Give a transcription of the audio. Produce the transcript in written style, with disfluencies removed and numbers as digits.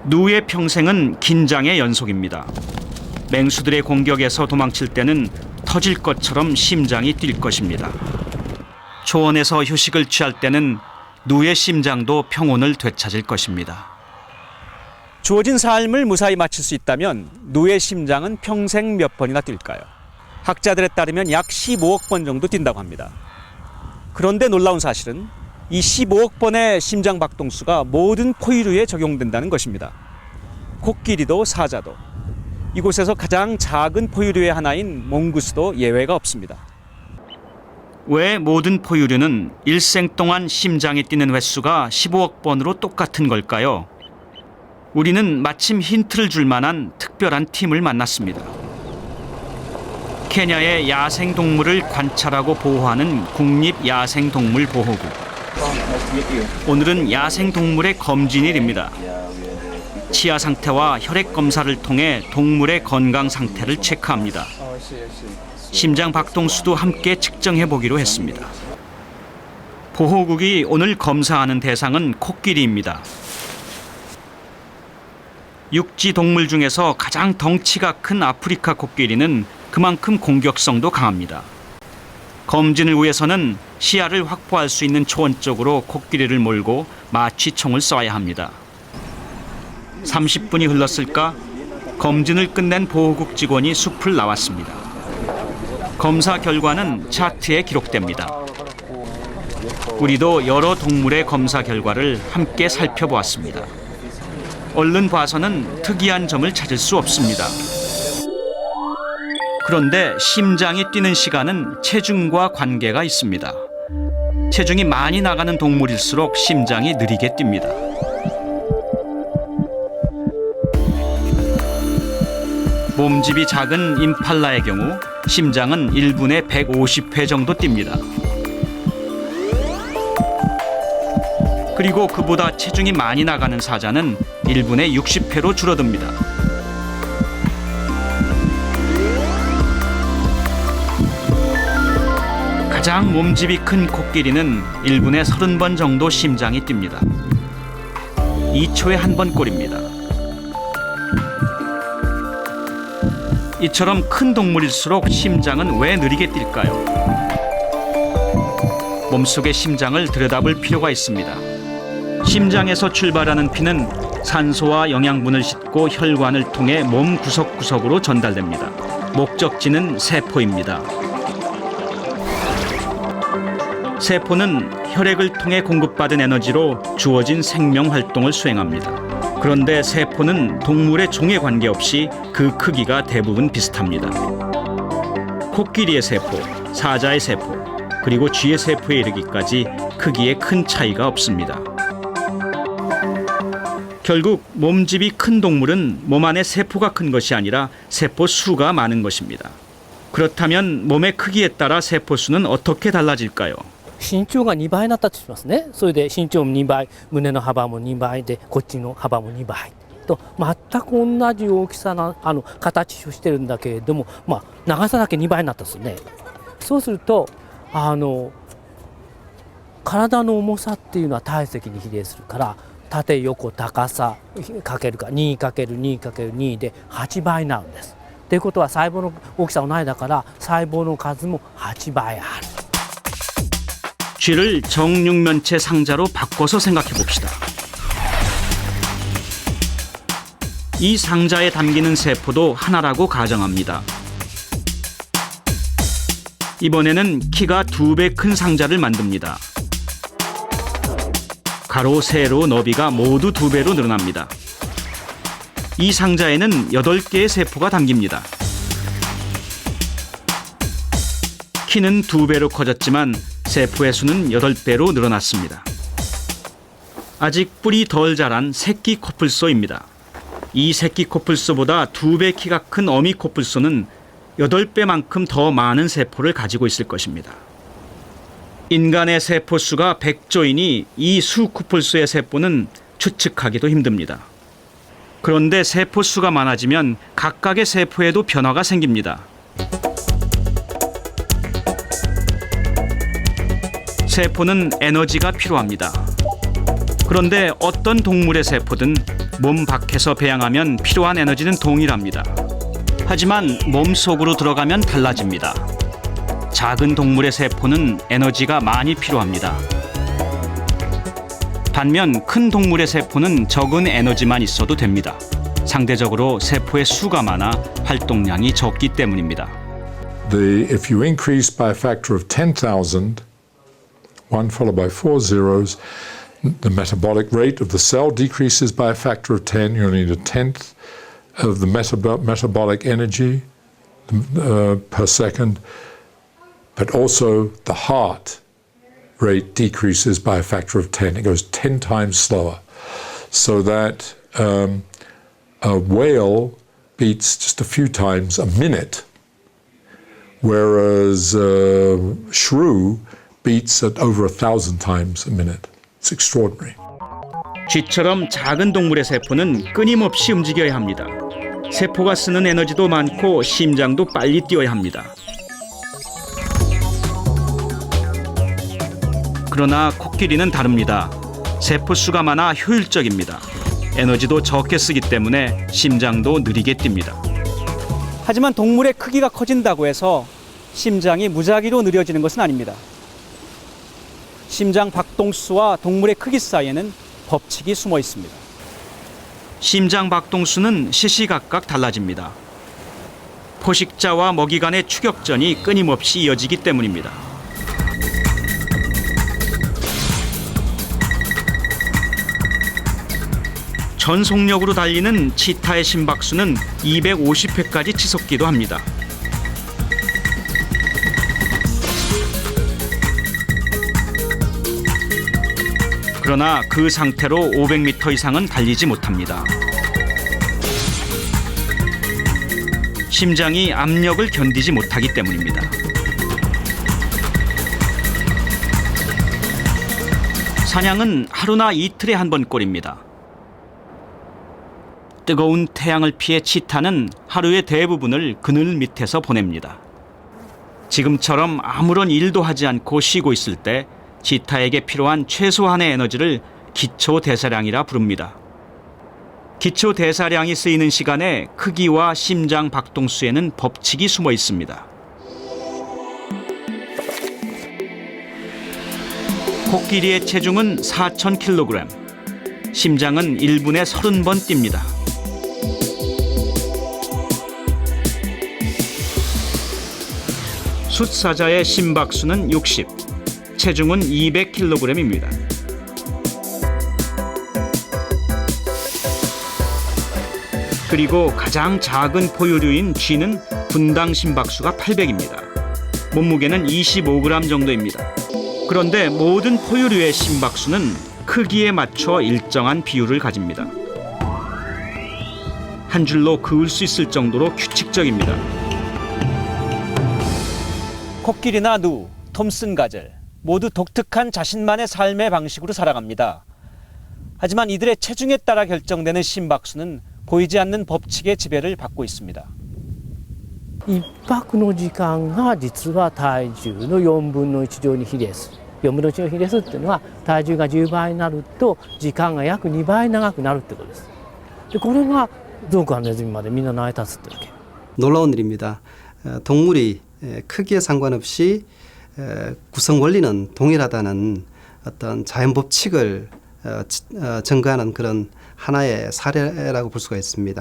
누의 평생은 긴장의 연속입니다. 맹수들의 공격에서 도망칠 때는 터질 것처럼 심장이 뛸 것입니다. 초원에서 휴식을 취할 때는 누의 심장도 평온을 되찾을 것입니다. 주어진 삶을 무사히 마칠 수 있다면 누의 심장은 평생 몇 번이나 뛸까요? 학자들에 따르면 약 15억 번 정도 뛴다고 합니다. 그런데 놀라운 사실은 이 15억 번의 심장 박동수가 모든 포유류에 적용된다는 것입니다. 코끼리도 사자도, 이곳에서 가장 작은 포유류의 하나인 몽구스도 예외가 없습니다. 왜 모든 포유류는 일생 동안 심장이 뛰는 횟수가 15억 번으로 똑같은 걸까요? 우리는 마침 힌트를 줄 만한 특별한 팀을 만났습니다. 케냐의 야생동물을 관찰하고 보호하는 국립야생동물보호국. 오늘은 야생동물의 검진일입니다. 치아 상태와 혈액 검사를 통해 동물의 건강 상태를 체크합니다. 심장 박동수도 함께 측정해 보기로 했습니다. 보호국이 오늘 검사하는 대상은 코끼리입니다. 육지 동물 중에서 가장 덩치가 큰 아프리카 코끼리는 그만큼 공격성도 강합니다. 검진을 위해서는 시야를 확보할 수 있는 초원 쪽으로 코끼리를 몰고 마취총을 쏴야 합니다. 30분이 흘렀을까? 검진을 끝낸 보호국 직원이 숲을 나왔습니다. 검사 결과는 차트에 기록됩니다. 우리도 여러 동물의 검사 결과를 함께 살펴보았습니다. 얼른 봐서는 특이한 점을 찾을 수 없습니다. 그런데 심장이 뛰는 시간은 체중과 관계가 있습니다. 체중이 많이 나가는 동물일수록 심장이 느리게 뜁니다. 몸집이 작은 임팔라의 경우 심장은 1분에 150회 정도 뜁니다. 그리고 그보다 체중이 많이 나가는 사자는 1분에 60회로 줄어듭니다. 가장 몸집이 큰 코끼리는 1분에 30번 정도 심장이 뜁니다. 2초에 한 번 꼴입니다. 이처럼 큰 동물일수록 심장은 왜 느리게 뛸까요? 몸속의 심장을 들여다볼 필요가 있습니다. 심장에서 출발하는 피는 산소와 영양분을 싣고 혈관을 통해 몸 구석구석으로 전달됩니다. 목적지는 세포입니다. 세포는 혈액을 통해 공급받은 에너지로 주어진 생명 활동을 수행합니다. 그런데 세포는 동물의 종에 관계없이 그 크기가 대부분 비슷합니다. 코끼리의 세포, 사자의 세포, 그리고 쥐의 세포에 이르기까지 크기에 큰 차이가 없습니다. 결국 몸집이 큰 동물은 몸 안에 세포가 큰 것이 아니라 세포 수가 많은 것입니다. 그렇다면 몸의 크기에 따라 세포 수는 어떻게 달라질까요? 身長が2倍になったとしますね。それで身長も2倍、胸の幅も2倍で、こっちの幅も2倍と全く同じ大きさな形をしてるんだけれども、長さだけ2倍になったんですね。そうすると体の重さっていうのは体積に比例するから、縦横高さかけるか 2×2×2 で8倍になるんです。ということは細胞の大きさ同じだから細胞の数も8倍ある。 쥐를 정육면체 상자로 바꿔서 생각해 봅시다. 이 상자에 담기는 세포도 하나라고 가정합니다. 이번에는 키가 2배 큰 상자를 만듭니다. 가로, 세로, 너비가 모두 2배로 늘어납니다. 이 상자에는 8개의 세포가 담깁니다. 키는 2배로 커졌지만 세포의 수는 8배로 늘어났습니다. 아직 뿔이 덜 자란 새끼 코뿔소입니다. 이 새끼 코뿔소보다 2배 키가 큰 어미 코뿔소는 8배만큼 더 많은 세포를 가지고 있을 것입니다. 인간의 세포 수가 100조이니 이 수 코뿔소의 세포는 추측하기도 힘듭니다. 그런데 세포 수가 많아지면 각각의 세포에도 변화가 생깁니다. 세포는 에너지가 필요합니다. 그런데 어떤 동물의 세포든 몸 밖에서 배양하면 필요한 에너지는 동일합니다. 하지만 몸 속으로 들어가면 달라집니다. 작은 동물의 세포는 에너지가 많이 필요합니다. 반면 큰 동물의 세포는 적은 에너지만 있어도 됩니다. 상대적으로 세포의 수가 많아 활동량이 적기 때문입니다. If you increase by a factor of 10,000, one followed by 4 zeros, the metabolic rate of the cell decreases by a factor of 10. You'll need a tenth of the metabolic energy per second, but also the heart rate decreases by a factor of 10. It goes 10 times slower, so that a whale beats just a few times a minute, whereas shrew beats at over 1,000 times a minute. It's extraordinary. 쥐처럼 작은 동물의 세포는 끊임없이 움직여야 합니다. 세포가 쓰는 에너지도 많고 심장도 빨리 뛰어야 합니다. 그러나 코끼리는 다릅니다. 세포 수가 많아 효율적입니다. 에너지도 적게 쓰기 때문에 심장도 느리게 뜁니다. 하지만 동물의 크기가 커진다고 해서 심장이 무작위로 느려지는 것은 아닙니다. 심장 박동수와 동물의 크기 사이에는 법칙이 숨어 있습니다. 심장 박동수는 시시각각 달라집니다. 포식자와 먹이 간의 추격전이 끊임없이 이어지기 때문입니다. 전속력으로 달리는 치타의 심박수는 250회까지 치솟기도 합니다. 그러나 그 상태로 500m 이상은 달리지 못합니다. 심장이 압력을 견디지 못하기 때문입니다. 사냥은 하루나 이틀에 한 번꼴입니다. 뜨거운 태양을 피해 치타는 하루의 대부분을 그늘 밑에서 보냅니다. 지금처럼 아무런 일도 하지 않고 쉬고 있을 때 치타에게 필요한 최소한의 에너지를 기초대사량이라 부릅니다. 기초대사량이 쓰이는 시간에 크기와 심장 박동수에는 법칙이 숨어 있습니다. 코끼리의 체중은 4,000kg, 심장은 1분에 30번 뜁니다. 숫사자의 심박수는 60, 체중은 200kg입니다. 그리고 가장 작은 포유류인 쥐는 분당 심박수가 800입니다. 몸무게는 25g 정도입니다. 그런데 모든 포유류의 심박수는 크기에 맞춰 일정한 비율을 가집니다. 한 줄로 그을 수 있을 정도로 규칙적입니다. 코끼리나 누, 톰슨 가젤 모두 독특한 자신만의 삶의 방식으로 살아갑니다. 하지만 이들의 체중에 따라 결정되는 심박수는 보이지 않는 법칙의 지배를 받고 있습니다. 1泊の時間が実は体重の4分の1乗に比例する。4分の1の比例するっていうのは体重が10倍になると時間が約2倍長くなるってことです。でこれがゾウからネズミまでみんな成り立つってわけ。 놀라운 일입니다. 동물이 크기에 상관없이 구성 원리는 동일하다는 어떤 자연 법칙을 증거하는 그런 하나의 사례라고 볼 수가 있습니다.